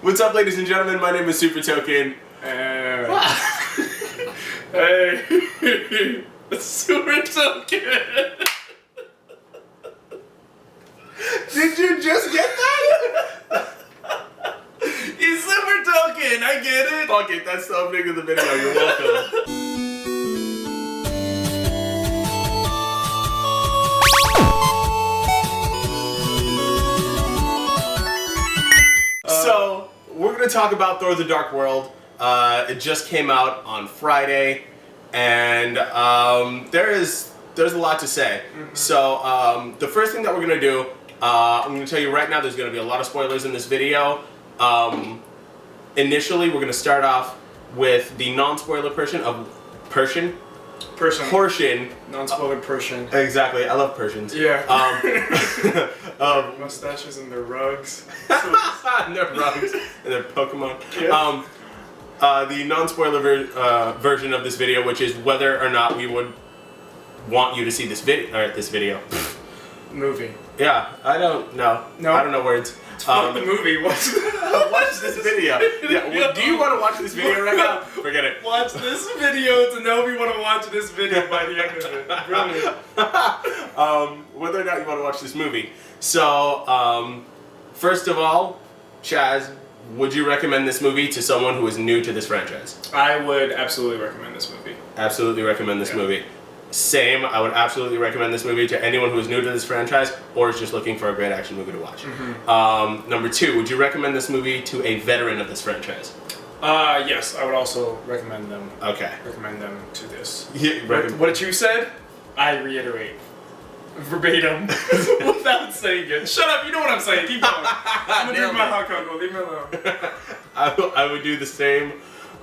What's up, ladies and gentlemen? My name is Supertoken. Hey. Supertoken. Did you just get that? He's Supertoken. I get it. Fuck it, that's the opening of the video. You're welcome. So, we're going to talk about Thor: The Dark World. It just came out on Friday, and there's a lot to say. Mm-hmm. So, the first thing that we're going to do, I'm going to tell you right now, there's going to be a lot of spoilers in this video. Initially, we're going to start off with the non-spoiler portion. Non-spoiler Persian. Exactly, I love Persians. Yeah. Mustaches and their rugs. And their rugs and their Pokemon. Yeah. The non-spoiler version of this video, which is whether or not we would want you to see this video. Movie. Yeah, I don't know. No, I don't know words. Fuck the movie. Watch this video. Yeah, well, do you want to watch this video right now? Forget it. Watch this video to know if you want to watch this video by the end of it. Brilliant. Whether or not you want to watch this movie. So, first of all, Chaz, would you recommend this movie to someone who is new to this franchise? I would absolutely recommend this movie. Absolutely recommend this movie. Same, I would absolutely recommend this movie to anyone who is new to this franchise or is just looking for a great action movie to watch. Mm-hmm. Number two, would you recommend this movie to a veteran of this franchise? Yes, I would also recommend them. Okay. Recommend them to this. Yeah, what you said, I reiterate. Verbatim. Without saying it. Shut up, you know what I'm saying. Keep going. I'm gonna drink my hot cocoa. Leave me alone. I would do the same.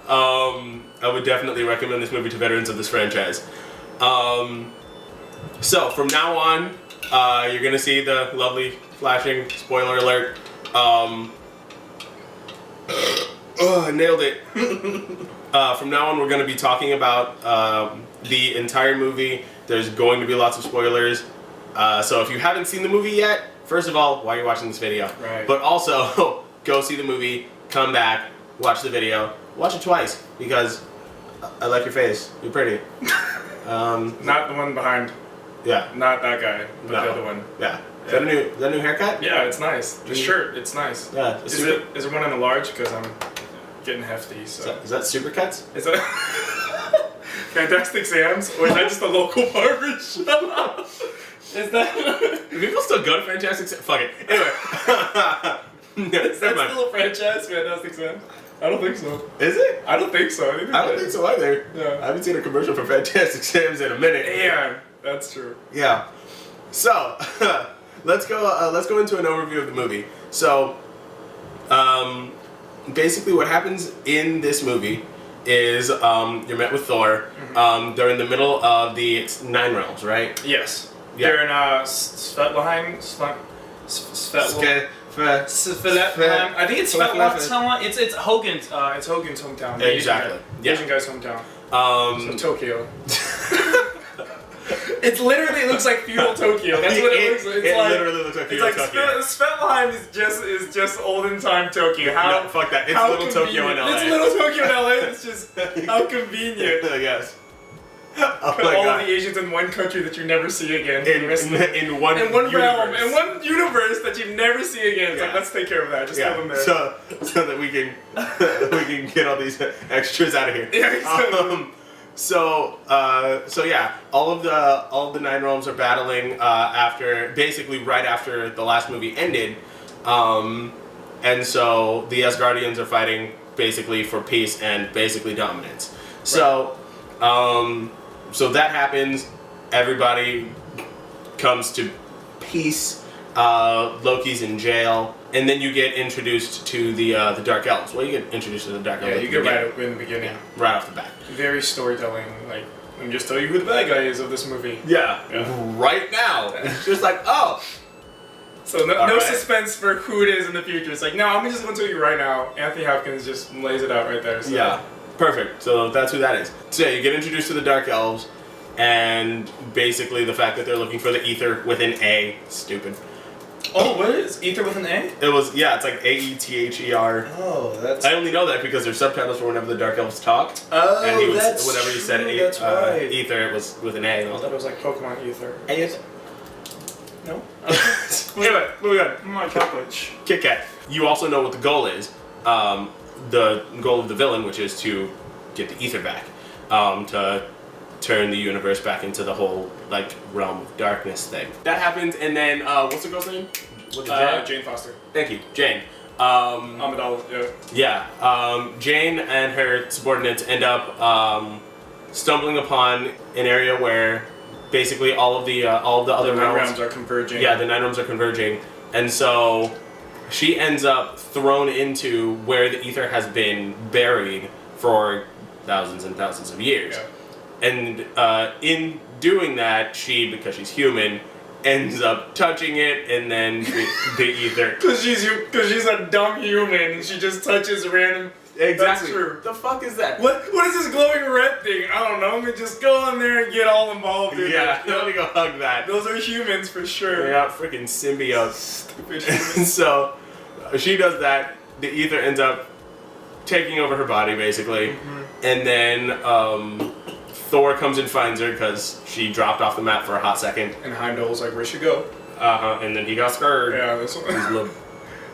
I would definitely recommend this movie to veterans of this franchise. So from now on, you're gonna see the lovely flashing spoiler alert. Nailed it. From now on, we're gonna be talking about the entire movie. There's going to be lots of spoilers. So if you haven't seen the movie yet, first of all, why are you watching this video? Right. But also, go see the movie, come back, watch the video, watch it twice because I like your face. You're pretty. Not the one behind. Yeah. Not that guy, but the other one. Yeah. Is that a new haircut? Yeah, it's nice. The shirt, it's nice. Yeah. Is it one in a large? Because I'm getting hefty. So. Is that Supercuts? Is that Fantastic Sam's? Or is that just a local barber shop? Is that? Do people still go to Fantastic Sam? Fuck it. Anyway. Is that still a franchise, Fantastic Sam? I don't think so. Is it? I don't think so. I don't think so either. Yeah. I haven't seen a commercial for Fantastic Sam's in a minute. Yeah, that's true. Yeah. So, let's go into an overview of the movie. So, basically what happens in this movie is you're met with Thor. Mm-hmm. They're in the middle of the 9 realms, right? Yes. Yeah. They're in Svetlheim. I think it's Svetlheim. It's Hogan's. It's Hogan's hometown. Exactly. Asian guy's hometown. So Tokyo. It literally looks like feudal Tokyo. That's what it looks like. It literally looks like feudal Tokyo. Svetlheim is just olden time Tokyo. No, fuck that. It's little Tokyo in LA. It's little Tokyo in LA. It's just how convenient. Yes. Oh my all God. The Asians in one country that you never see again. In one realm, in one universe that you never see again. It's like, let's take care of that. Just throw them there. So that we can get all these extras out of here. Yeah, exactly. So yeah, all of the 9 realms are battling basically right after the last movie ended, and so the Asgardians are fighting basically for peace and basically dominance. So. So that happens, everybody comes to peace, Loki's in jail, and then you get introduced to the Dark Elves. Well, you get introduced to the Dark Elves. Yeah, you get right up in the beginning. Yeah, right off the bat. Very storytelling, like, let me just tell you who the bad guy is of this movie. Yeah. Right now. It's just like, oh. So no suspense for who it is in the future. It's like, no, I'm just going to tell you right now. Anthony Hopkins just lays it out right there. So. Yeah. Perfect. So that's who that is. So yeah, you get introduced to the Dark Elves, and basically the fact that they're looking for the ether with an A, stupid. Oh, what is ether with an A? It was, yeah, it's like AETHER. Oh, that's. I only know that because there's subtitles for whenever the Dark Elves talk. Oh, and he was, that's whenever he said true, that's right. ether, it was with an A. And I I was thought like, it was like Pokemon ether. No? anyway, moving on. My chocolate. Kit Kat. You also know what the goal is. The goal of the villain, which is to get the ether back, to turn the universe back into the whole like realm of darkness thing. That happens, and then what's the girl's name? Was it Jane Foster. Thank you, Jane. Amidala, yeah. Yeah, Jane and her subordinates end up stumbling upon an area where basically all of the other realms are converging. Yeah, the 9 realms are converging, and so she ends up thrown into where the ether has been buried for thousands and thousands of years. Yeah. And in doing that, she, because she's human, ends up touching it, and then the ether. Because she's a dumb human, and she just touches random. Exactly. That's true. The fuck is that? What is this glowing red thing? I don't know. Let me just go in there and get all involved in Yeah, it. let me go hug that. Those are humans for sure. Yeah, freaking symbiotes. Stupid And humans. so she does that. The ether ends up taking over her body, basically, and then Thor comes and finds her because she dropped off the map for a hot second. And Heimdall's like, where'd she go? And then he got scared. Yeah, this one. He's a little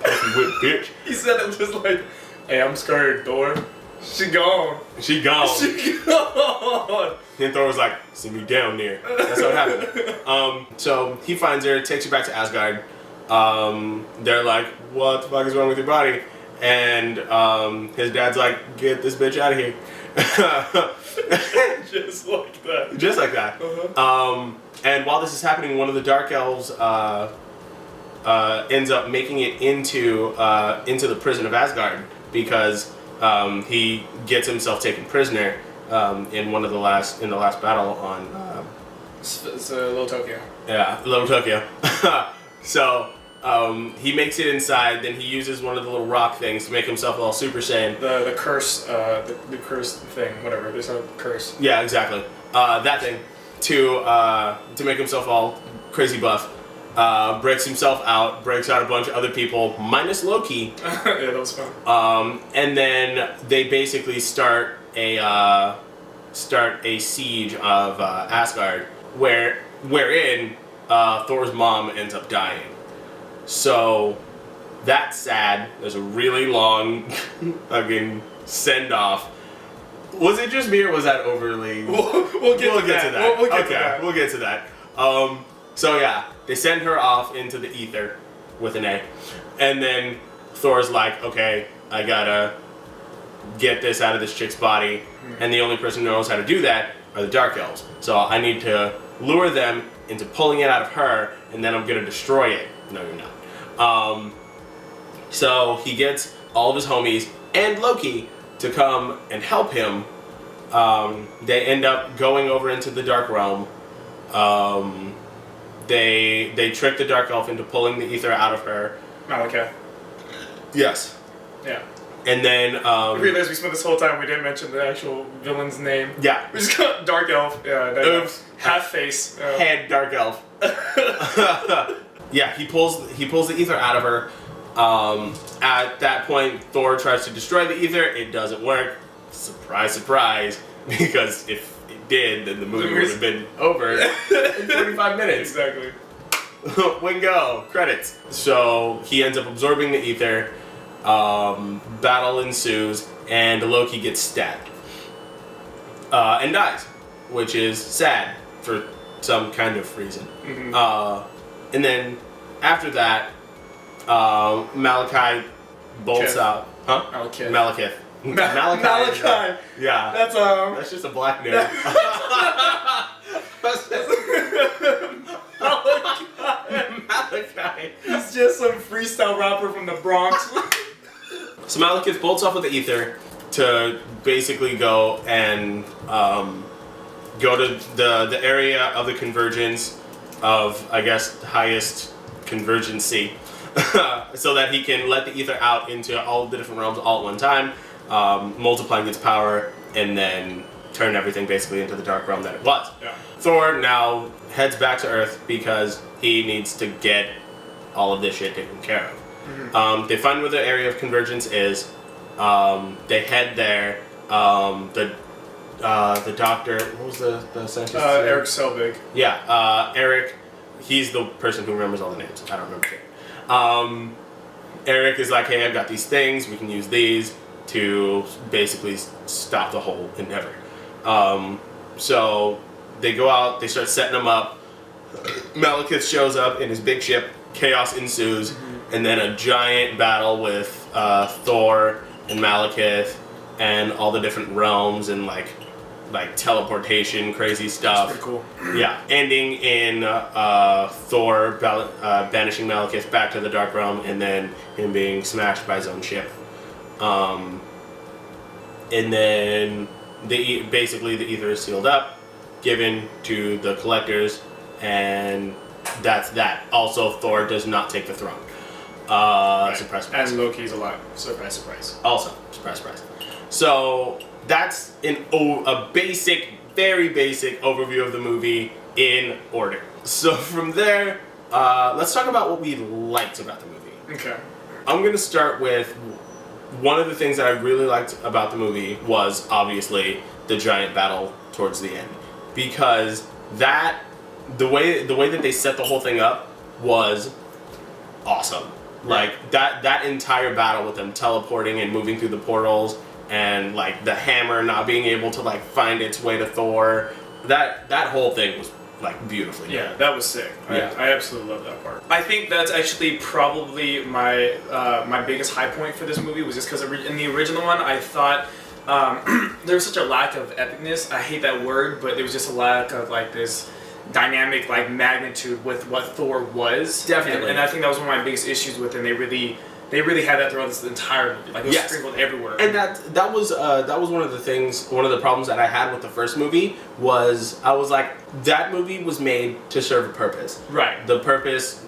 pussy whip bitch. He said it just like, hey, I'm scared, Thor. She gone. She gone. She gone. And Thor was like, "See me down there." That's what happened. So he finds her, takes her back to Asgard. They're like, "What the fuck is wrong with your body?" And his dad's like, "Get this bitch out of here." Just like that. Just like that. And while this is happening, one of the Dark Elves ends up making it into the prison of Asgard because he gets himself taken prisoner in the last battle on It's Little Tokyo. Little Tokyo. So he makes it inside. Then he uses one of the little rock things to make himself all Super Saiyan. The curse, the curse thing, whatever. There's a curse. Yeah, exactly. That thing to make himself all crazy buff. Breaks himself out, breaks out a bunch of other people, minus Loki. Yeah, that was fun. And then they basically start a siege of Asgard, wherein Thor's mom ends up dying. So that's sad. There's a really long fucking send off. Was it just me or was that overly? We'll get to that. We'll get to that. We'll get to that. So yeah, they send her off into the ether with an A, and then Thor's like, okay, I gotta get this out of this chick's body, and the only person who knows how to do that are the Dark Elves. So I need to lure them into pulling it out of her, and then I'm gonna destroy it. No, you're not. So he gets all of his homies and Loki to come and help him. They end up going over into the Dark Realm. They trick the Dark Elf into pulling the ether out of her. Malika. Yes. Yeah. And then I realized we spent this whole time we didn't mention the actual villain's name. Yeah. We just got Dark Elf. Yeah. Oops. Half face. Head Dark Elf. Yeah, he pulls the ether out of her. At that point, Thor tries to destroy the ether. It doesn't work. Surprise, surprise. Because if it did, then the movie would have been over in 45 minutes. Exactly. Wingo. Credits. So he ends up absorbing the ether. Battle ensues, and Loki gets stabbed. And dies, which is sad for some kind of reason. And then after that, Malachi bolts out. Huh? Malekith. Malekith. Malachi. Yeah. That's just a black name. Malachi. He's just some freestyle rapper from the Bronx. So Malekith bolts off with the ether to basically go and go to the area of the convergence of, I guess, highest convergency, so that he can let the ether out into all the different realms all at one time, multiplying its power, and then turn everything basically into the dark realm that it was. Yeah. Thor now heads back to Earth because he needs to get all of this shit taken care of. They find where the area of convergence is. They head there. The doctor, what was the scientist? Eric Selvig. Yeah, Eric. He's the person who remembers all the names. I don't remember shit. Eric is like, hey, I've got these things. We can use these to basically stop the whole endeavor. So they go out. They start setting them up. Malekith shows up in his big ship. Chaos ensues, and then a giant battle with Thor and Malekith and all the different realms and like teleportation, crazy stuff. That's pretty cool. Yeah, ending in Thor banishing Malekith back to the Dark Realm, and then him being smashed by his own ship. And then the ether is sealed up, given to the collectors, and that's that. Also, Thor does not take the throne. Right. Surprise. And Loki's alive. Surprise. Also, surprise. So that's a basic, very basic overview of the movie in order. So from there, let's talk about what we liked about the movie. Okay. I'm going to start with one of the things that I really liked about the movie was obviously the giant battle towards the end, because the way that they set the whole thing up was awesome. Like that entire battle with them teleporting and moving through the portals, and like the hammer not being able to like find its way to Thor, that whole thing was like beautifully done. Yeah, that was sick. Yeah. I absolutely love that part. I think that's actually probably my my biggest high point for this movie, was just because in the original one I thought there was such a lack of epicness. I hate that word, but there was just a lack of like this dynamic like magnitude with what Thor was. Definitely. And I think that was one of my biggest issues with it. They really had that throughout this entire movie. Like it was sprinkled everywhere. And that was one of the problems that I had with the first movie was I was like, that movie was made to serve a purpose. Right. The purpose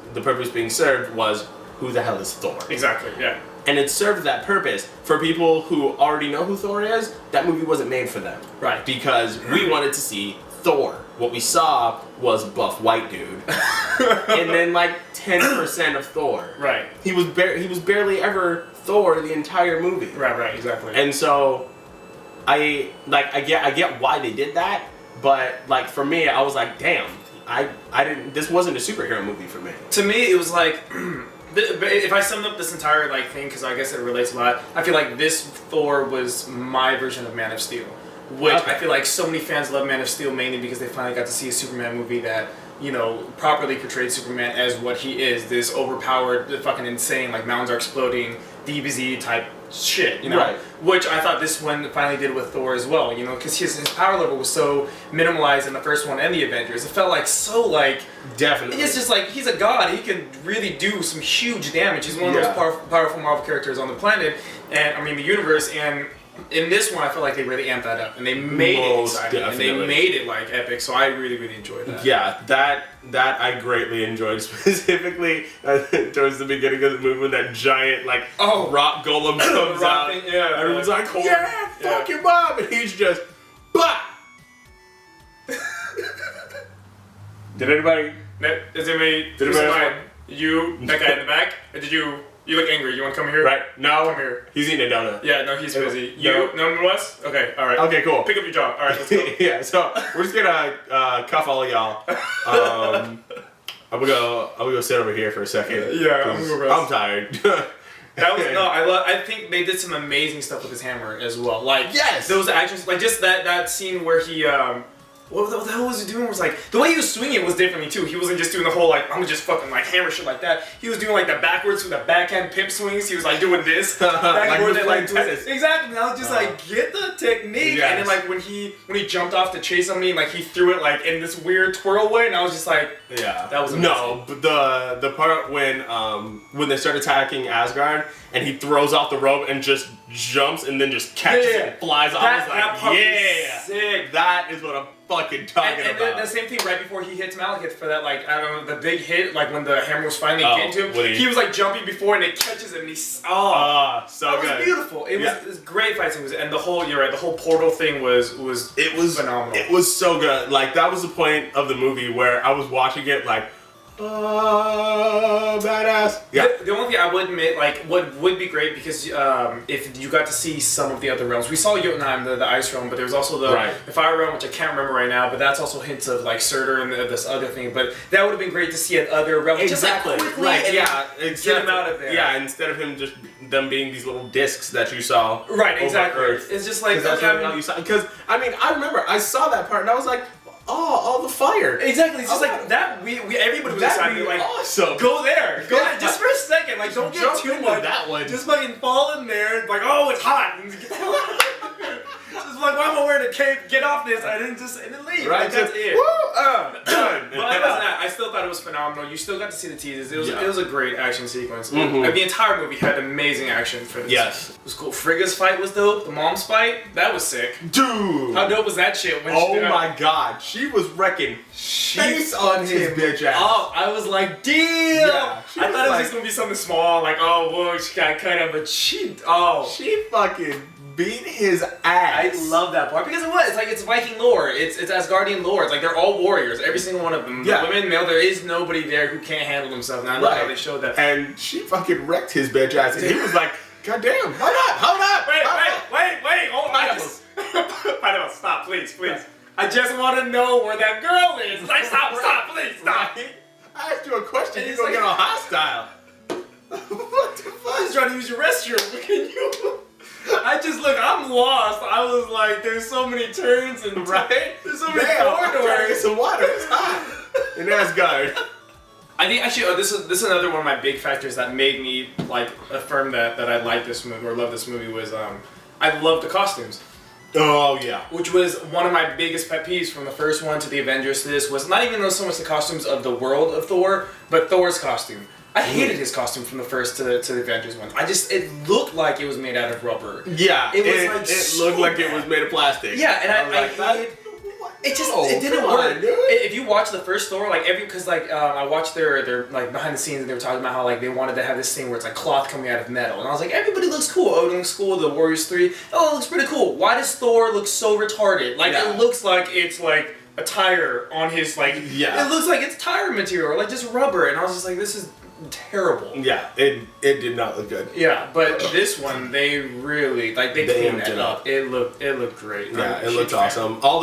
being served was, who the hell is Thor? Exactly. Yeah. And it served that purpose. For people who already know who Thor is, that movie wasn't made for them. Right. Because we wanted to see Thor. What we saw was buff white dude, and then like 10% of Thor. Right. He was barely ever Thor the entire movie. Right. Exactly. And so, I get why they did that, but like for me, I was like, damn, I didn't. This wasn't a superhero movie for me. To me, it was like, if I summed up this entire like thing, because I guess it relates a lot, I feel like this Thor was my version of Man of Steel. Which I feel like so many fans love Man of Steel mainly because they finally got to see a Superman movie that, you know, properly portrayed Superman as what he is, this overpowered, fucking insane, like mountains are exploding, DBZ type shit, you know? Right. Which I thought this one finally did with Thor as well, you know, because his power level was so minimalized in the first one and the Avengers. It felt like so like... Definitely. It's just like, he's a god, he can really do some huge damage. He's one of the most powerful Marvel characters on the planet, and I mean the universe, and... In this one, I feel like they really amped that up, and they made it exciting, definitely. and they made it like epic. So I really, really enjoyed that. Yeah, that I greatly enjoyed, specifically towards the beginning of the movie when that giant like rock golem comes out. Yeah, everyone's like, fuck him up, and he's just, bah! Did anybody? You, that guy in the back? Or did you? You look angry. You want to come here? Right. No. Come here. He's eating a donut. Yeah, no, he's busy. No. You? No one was? Okay, alright. Okay, cool. Pick up your jaw. Alright, let's go. Yeah, so we're just gonna cuff all of y'all. I'm gonna go sit over here for a second. Yeah, I'm gonna rest. I'm tired. I think they did some amazing stuff with his hammer as well. Like, yes! Those actions, like just that scene where he, what the hell was he doing? Was like, the way he was swinging it was differently too. He wasn't just doing the whole like, I'm gonna just fucking like hammer shit like that. He was doing like the backwards with the backhand pimp swings. He was like doing this. Backward and like tennis. Exactly. And I was just like, get the technique. Yes. And then like when he jumped off to chase on me, like he threw it like in this weird twirl way, and I was just like, yeah, that was amazing. No, but the part when they start attacking Asgard and he throws off the rope and just jumps and then just catches it and flies off. I was like, yeah, sick. That is what I'm fucking talking about. And the same thing right before he hits Malekith for that, like, I don't know, the big hit, like when the hammer was finally getting to him, he was like jumping before and it catches him and he's, so that good. Was beautiful. It was great fight scenes, and the whole, you're right, the whole portal thing was phenomenal. It was so good. Like, that was the point of the movie where I was watching it like, Badass. Yeah. The only thing I would admit, like, what would be great, because if you got to see some of the other realms. We saw Jotunheim, the ice realm, but there's also the fire realm, which I can't remember right now, but that's also hints of, like, Surtur and this other thing. But that would have been great to see other realms. Exactly. Just, like, quickly get him out of there. Yeah, instead of him just them being these little discs that you saw. Right, exactly. Earth. It's just like, because I mean, I remember I saw that part and I was like, oh, all the fire. Exactly. It's just like that. Everybody was excited. Like, awesome. Go there. Go there. Just for a second. Like, don't get too much. That one. Just fucking fall in there. Like, oh, it's hot. Just like, why am I wearing a cape? Get off this. I didn't leave. Right. Like, that's it. Done. But other than that, I still thought it was phenomenal. You still got to see the teasers. It was a great action sequence. Mm-hmm. Like, the entire movie had amazing action for this. Yes. It was cool. Frigga's fight was dope. The mom's fight, that was sick. Dude. How dope was that shit? When oh my god. She was wrecking face on his bitch ass. Oh, I was like, damn. Yeah, I thought it was just gonna be something small, like, oh, whoa, she got cut up, but she fucking beat his ass. I love that part because it's like it's Viking lore, it's Asgardian lore. It's like they're all warriors, every single one of them. Yeah. Women, male, there is nobody there who can't handle themselves. And I love how they showed that. And she fucking wrecked his bitch ass, and he was like, God damn, hold up. Wait, hold on. Pineapple, stop, please. I just want to know where that girl is. Like, stop, please, stop. Right? I asked you a question, you're gonna get all hostile. What the fuck? I was trying to use your restroom. Look at you. I'm lost. I was like, there's so many turns and there's so many corridors. I'm trying to get some water. It's hot. In Asgard. I think actually, this is another one of my big factors that made me like affirm that I like this movie or love this movie was I love the costumes. Oh yeah. Which was one of my biggest pet peeves from the first one to the Avengers to this was not even so much the costumes of the world of Thor, but Thor's costume. I hated his costume from the first to the Avengers one. It looked like it was made out of rubber. Yeah, it looked like it was made of plastic. Yeah, and I hated. It didn't work. Dude. If you watch the first Thor, like I watched their like behind the scenes and they were talking about how like they wanted to have this thing where it's like cloth coming out of metal, and I was like, everybody looks cool. Odin looks cool. The Warriors 3, oh, it looks pretty cool. Why does Thor look so retarded? Like it looks like it's like a tire on his like. Yeah. It looks like it's tire material or like just rubber, and I was just like, this is terrible. Yeah, it did not look good. Yeah, but this one they really like they cleaned that up. It looked great. Yeah, it looked awesome. All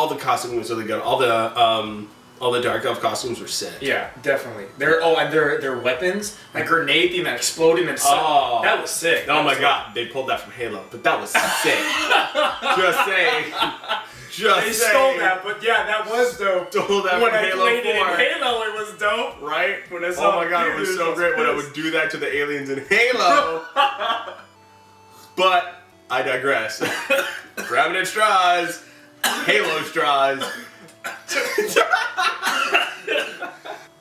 the costumes was really good. All the Dark Elf costumes were sick. Yeah, definitely. Their weapons, like grenade thing that exploded and that was sick. Oh my god, they pulled that from Halo, but that was sick. Just saying. They stole that, but yeah, that was dope. Stole that when from I Halo played 4. it in Halo, it was dope. Right? When I saw oh my god, it was so great when I would do that to the aliens in Halo. But I digress. Grabbing straws, Halo straws.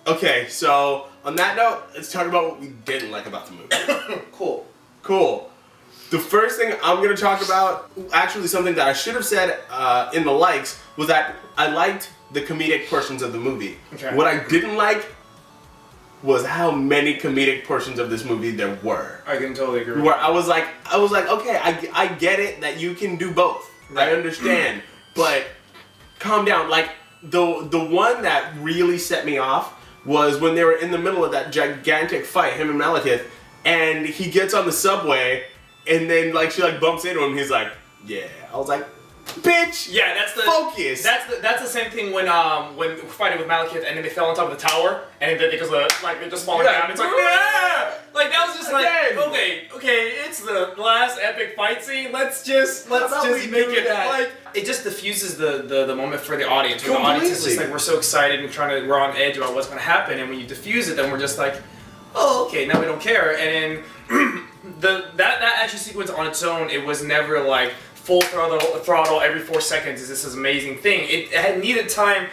Okay, so on that note, let's talk about what we didn't like about the movie. Cool. The first thing I'm going to talk about, actually something that I should have said in the likes, was that I liked the comedic portions of the movie. Okay. What I didn't like was how many comedic portions of this movie there were. I can totally agree. Where I was like, okay, I get it that you can do both. Right. I understand, but calm down. Like the one that really set me off was when they were in the middle of that gigantic fight, him and Malekith, and he gets on the subway. And then, like, she, like, bumps into him, he's like, yeah. I was like, bitch! Yeah, that's the... Focus! That's the same thing when fighting with Malekith, and then they fell on top of the tower, and then because like, they're just falling down. It's like, yeah! Like, that was just like, okay, it's the last epic fight scene, let's just make it, like... It just diffuses the moment for the audience. The audience is just like, we're so excited and we're on edge about what's going to happen, and when you diffuse it, then we're just like, oh, okay, now we don't care, and then... that action sequence on its own, it was never like full throttle every 4 seconds is this amazing thing. It had needed time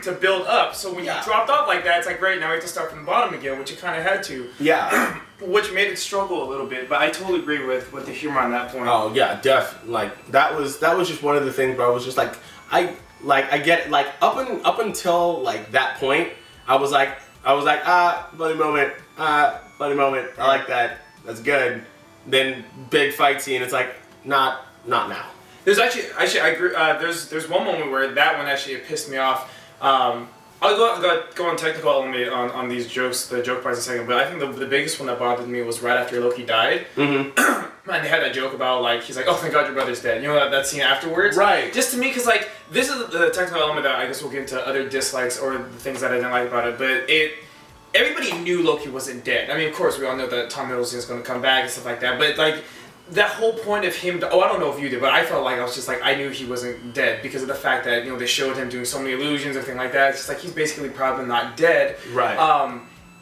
to build up. So when you dropped off like that, it's like, great, now we have to start from the bottom again, which you kind of had to. Yeah. Which made it struggle a little bit, but I totally agree with the humor on that point. Oh yeah, like that was just one of the things where I was just like, I get it. Like up until like that point, I was like, funny moment, I like that. That's good. Then big fight scene. It's like not now. There's actually I agree. There's one moment where that one actually pissed me off. I'll go on technical element on these jokes, the joke parts in a second, but I think the biggest one that bothered me was right after Loki died. Mm-hmm. And they had that joke about, like, he's like, oh, thank God your brother's dead. You know that scene afterwards? Right. Just to me, because, like, this is the technical element that I guess we'll get into other dislikes or the things that I didn't like about it, but everybody knew Loki wasn't dead. I mean, of course, we all know that Tom Hiddleston is going to come back and stuff like that, but, like, that whole point of him, I don't know if you did, but I felt like I was just like, I knew he wasn't dead because of the fact that, you know, they showed him doing so many illusions, everything like that. It's just like, he's basically probably not dead. Right.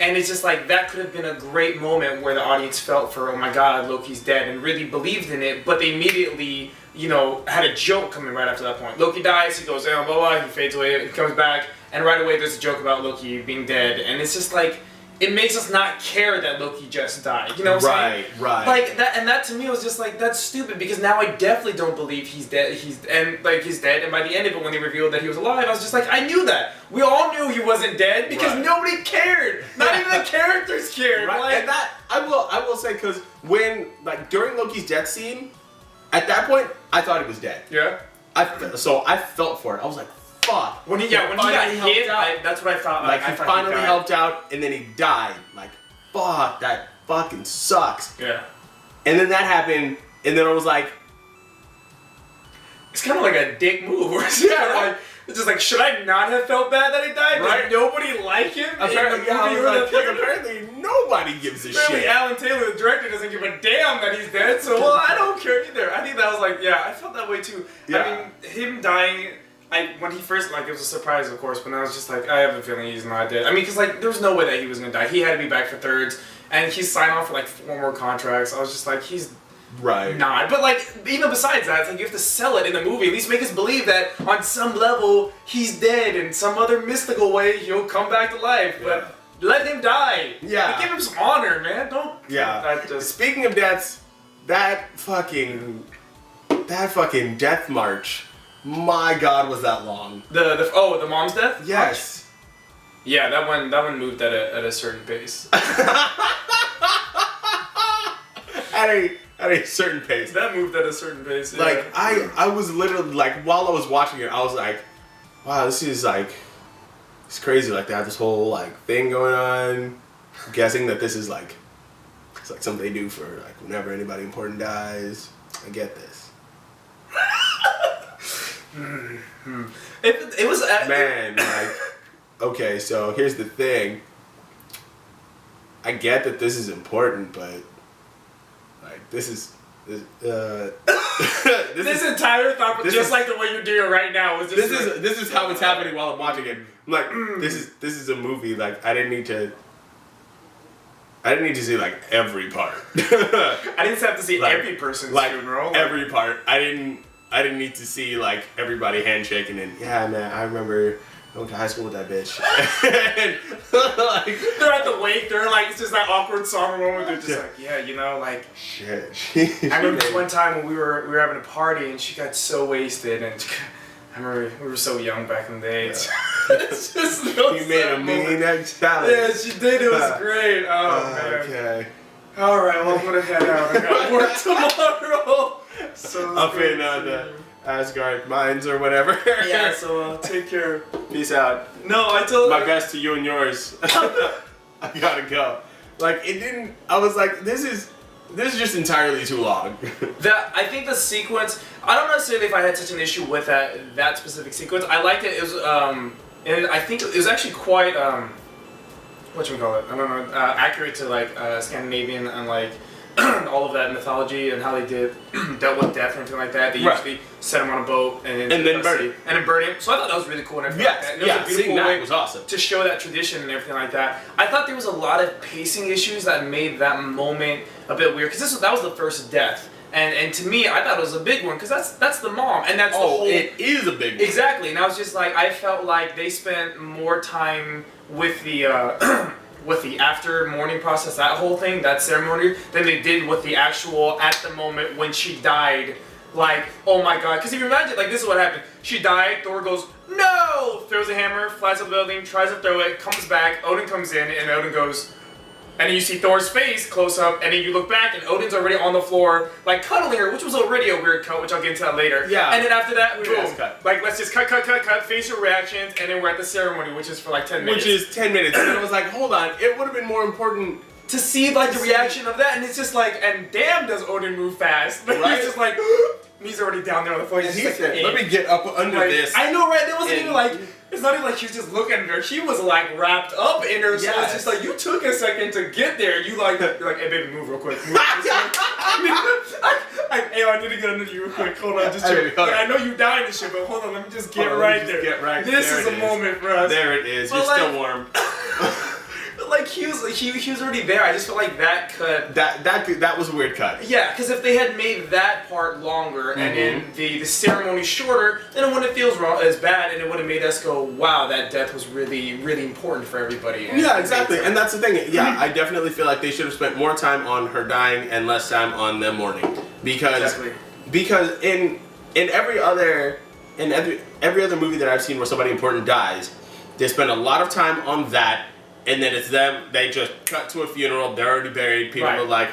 And it's just like, that could have been a great moment where the audience felt for, oh my God, Loki's dead, and really believed in it, but they immediately, you know, had a joke coming right after that point. Loki dies, he goes, oh, blah, blah, he fades away, he comes back, and right away there's a joke about Loki being dead, and it's just like, it makes us not care that Loki just died. You know what I'm saying? Right. Like that to me was just like, that's stupid because now I definitely don't believe he's dead. He's dead, and by the end of it, when they revealed that he was alive, I was just like, I knew that. We all knew he wasn't dead because nobody cared. Not even the characters cared. Right. Like, And that I will say, because when, like, during Loki's death scene, at that point, I thought he was dead. Yeah. So I felt for it. I was like, fuck. When he got hit, that's what I thought. Like, he finally helped out, and then he died. Like, fuck, that fucking sucks. Yeah. And then that happened, and then I was like, it's kind of like a dick move. Where it's just like, should I not have felt bad that he died? Right. Does nobody like him? Apparently nobody gives a Apparently shit. Alan Taylor, the director, doesn't give a damn that he's dead, so, well, I don't care either. I think that was like, yeah, I felt that way too. Yeah. I mean, him dying, when he first, like, it was a surprise, of course, but I was just like, I have a feeling he's not dead. I mean, because, like, there was no way that he was going to die. He had to be back for thirds, and he signed off for, like, 4 more contracts. I was just like, he's not. But, like, even besides that, it's like, you have to sell it in the movie. At least make us believe that, on some level, he's dead. In some other mystical way, he'll come back to life. But let him die. Yeah. Like, give him some honor, man. Don't... Yeah. Speaking of deaths, that fucking death march... My God, was that long? The mom's death? Yes. Yeah, that one moved at a certain pace. at a certain pace. That moved at a certain pace. Yeah. Like I was literally like, while I was watching it, I was like, wow, this is like, it's crazy. Like they have this whole like thing going on. I'm guessing that this is like, it's like something they do for like whenever anybody important dies. I get this. It was man, like, okay, so here's the thing. I get that this is important, but like this entire thought, just like the way you're doing it right now, was just this is how it's happening while I'm watching it. I'm like, this is a movie. Like I didn't need to see like every part. I didn't have to see like, every person's funeral. Every part. I didn't need to see like everybody handshaking and yeah, man, I remember I went to high school with that bitch. And, like, they're at the wake. They're like, it's just that awkward somber moment. They're just like, yeah, you know, like. Shit. I remember this one time when we were having a party and she got so wasted and I remember we were so young back in the day. Yeah. It's just you made a mean challenge. Yeah, she did. It was great. Oh man. Okay. All right. Well, I'm gonna head out. I got work tomorrow. So up in the Asgard mines or whatever. Yeah, so take care. Peace out. No, I told my best to you and yours. I gotta go. Like it didn't. I was like, this is just entirely too long. I think the sequence. I don't necessarily if I had such an issue with that specific sequence. I liked it. It was and I think it was actually quite whatchamacallit, I don't know, accurate to like Scandinavian and like. All of that mythology and how they dealt with death and everything like that. They usually set him on a boat and then burn him. And then burn him. So I thought that was really cool and everything like that. And it was a beautiful way was awesome. to show that tradition and everything like that. I thought there was a lot of pacing issues that made that moment a bit weird because that was the first death. And to me, I thought it was a big one because that's the mom and that's the whole. It is a big one. Exactly, and I was just like, I felt like they spent more time with the. With the after mourning process, that whole thing, that ceremony, than they did with the actual at the moment when she died. Like, oh my God, because if you imagine, like this is what happened. She died, Thor goes, no! Throws a hammer, flies up the building, tries to throw it, comes back, Odin comes in, and Odin goes, And then you see Thor's face close up, and then you look back, and Odin's already on the floor, like cuddling her, which was already a weird cut, which I'll get into that later. Yeah. And then after that, boom. Cut. Like, let's just cut, facial reactions, and then we're at the ceremony, which is for like 10 minutes. Which is 10 minutes. And I was like, hold on, it would have been more important to see like the reaction of that, and it's just like, and damn, does Odin move fast? Like, right? He's just like, he's already down there on the floor. He's just like, let me get up under like, this. I know, right? There wasn't even like, it's not even like he was just looking at her. He was like wrapped up in her. So it's just like, you took a second to get there. You're like, hey baby, move real quick. Move I need to get under you real quick. Hold on, just chill. Like, I know you died and shit, but hold on, let me just get right there. Get right. This is a moment for us. There it is. But You're still warm. But like he was already there. I just felt like that cut. That was a weird cut. Yeah, because if they had made that part longer and then the ceremony shorter, then it wouldn't feel as bad, and it would have made us go, wow, that death was really, really important for everybody. And yeah, exactly. And that's the thing. Yeah, I definitely feel like they should have spent more time on her dying and less time on them mourning. Because in every other movie that I've seen where somebody important dies, they spend a lot of time on that. And then it's them, they just cut to a funeral, they're already buried, people are like,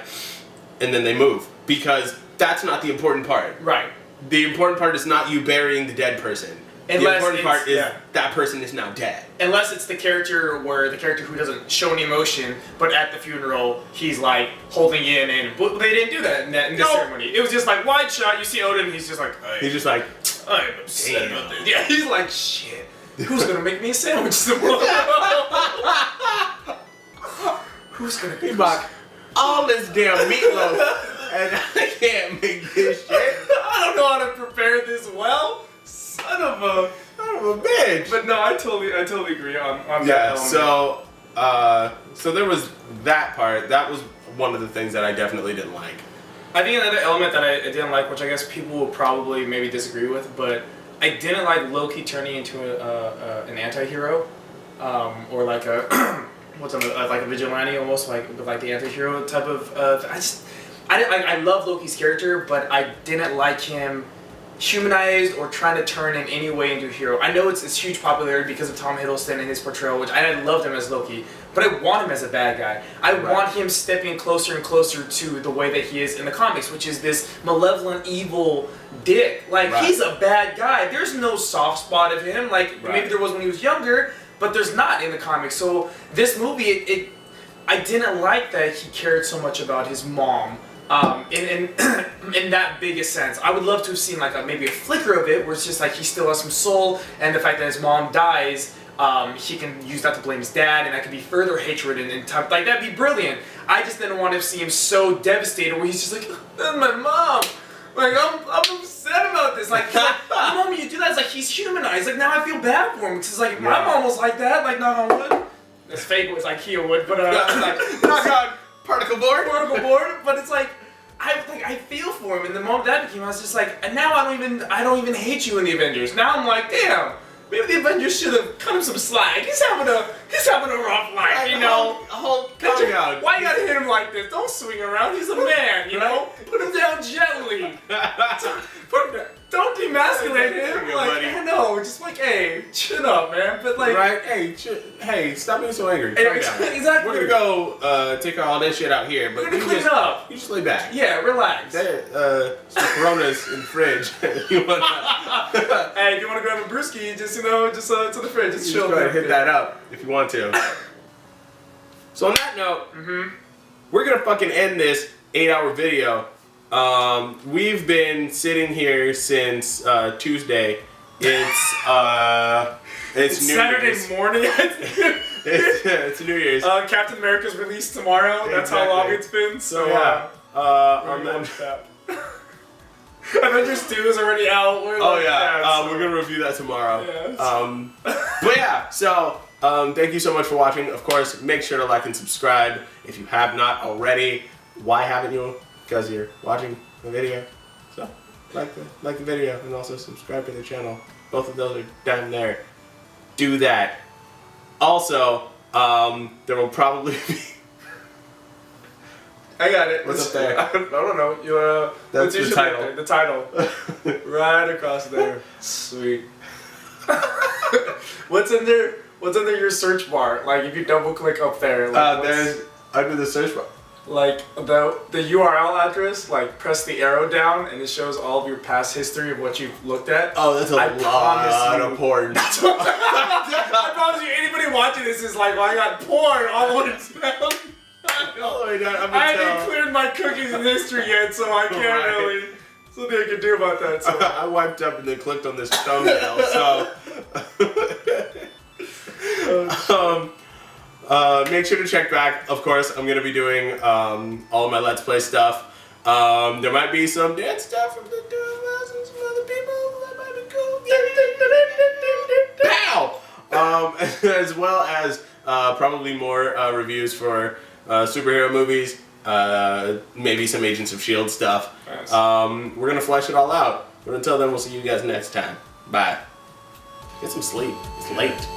and then they move. Because that's not the important part. Right. The important part is not you burying the dead person. The important part is that person is now dead. Unless it's the character who doesn't show any emotion, but at the funeral, he's like holding in, and but they didn't do that in this ceremony. It was just like wide shot, you see Odin, he's just like, he's just like, I'm upset about this. Yeah, he's like, shit. Who's gonna make me a sandwich tomorrow? Who's gonna be back? All this damn meatloaf, and I can't make this shit. I don't know how to prepare this well. Son of a bitch. But no, I totally agree on that. Yeah. So there was that part. That was one of the things that I definitely didn't like. I think another element that I didn't like, which I guess people will probably maybe disagree with, but I didn't like Loki turning into an anti-hero, or like a like a vigilante almost, like the anti-hero type of. I love Loki's character, but I didn't like him humanized or trying to turn in any way into a hero. I know it's huge popularity because of Tom Hiddleston and his portrayal, which I loved him as Loki, but I want him as a bad guy. I want him stepping closer and closer to the way that he is in the comics, which is this malevolent, evil dick. Like, he's a bad guy. There's no soft spot of him. Like, maybe there was when he was younger, but there's not in the comics. So this movie, I didn't like that he cared so much about his mom. In that biggest sense, I would love to have seen like maybe a flicker of it, where it's just like he still has some soul, and the fact that his mom dies, he can use that to blame his dad, and that could be further hatred and type like that'd be brilliant. I just didn't want to see him so devastated, where he's just like, that's my mom. Like I'm upset about this. Like the moment you do that, it's like he's humanized. Like now I feel bad for him because it's like my mom was like that. Like knock on wood. It's fake. It's IKEA wood, but like knock on. Particle board, but it's like I feel for him, and the moment that became, I was just like, and now I don't even hate you in the Avengers. Now I'm like, damn, maybe the Avengers should have cut him some slack. He's having a rough life, you know. Why you gotta hit him like this? Don't swing around. He's a man, you know. Put him down gently. Don't demasculate him. Like, I know, just like, hey, chin up, man. But like, hey, stop being so angry. Exactly. We're gonna go take all this shit out here, but we're gonna clean up. You just lay back. Yeah, relax. Some Coronas in the fridge. You want Hey, if you want to grab a brewski, just to the fridge, just chill. Just go ahead and hit that up if you want to. So on that note, we're gonna fucking end this 8-hour video. We've been sitting here since Tuesday. It's New Saturday Year's. Morning. it's New Year's. Captain America's released tomorrow. That's how long it's been. So yeah. On that. Avengers 2 is already out. We're we're gonna review that tomorrow. Yeah, but yeah, so thank you so much for watching. Of course, make sure to like and subscribe if you have not already. Why haven't you? Because you're watching the video. So like the video and also subscribe to the channel. Both of those are down there. Do that. Also, there will probably be. I got it. What's up there? I don't know. That's the title. The title. Right across there. Sweet. What's in there? What's under your search bar? Like if you double click up there. Like, Under the search bar. Like the URL address, like press the arrow down and it shows all of your past history of what you've looked at. Oh, that's a lot of porn. That's what I promise you, anybody watching this is like, well, I got porn all the way down. All the way down. I haven't cleared my cookies in history yet, so I can't really. Something I can do about that. So. I wiped up and then clicked on this thumbnail. Make sure to check back. Of course, I'm gonna be doing all of my Let's Play stuff. There might be some dance stuff from the 2000s and some other people. That might be cool. Pow! As well as probably more reviews for superhero movies. Maybe some Agents of S.H.I.E.L.D. stuff. Nice. We're gonna flesh it all out. But until then, we'll see you guys next time. Bye. Get some sleep. It's late.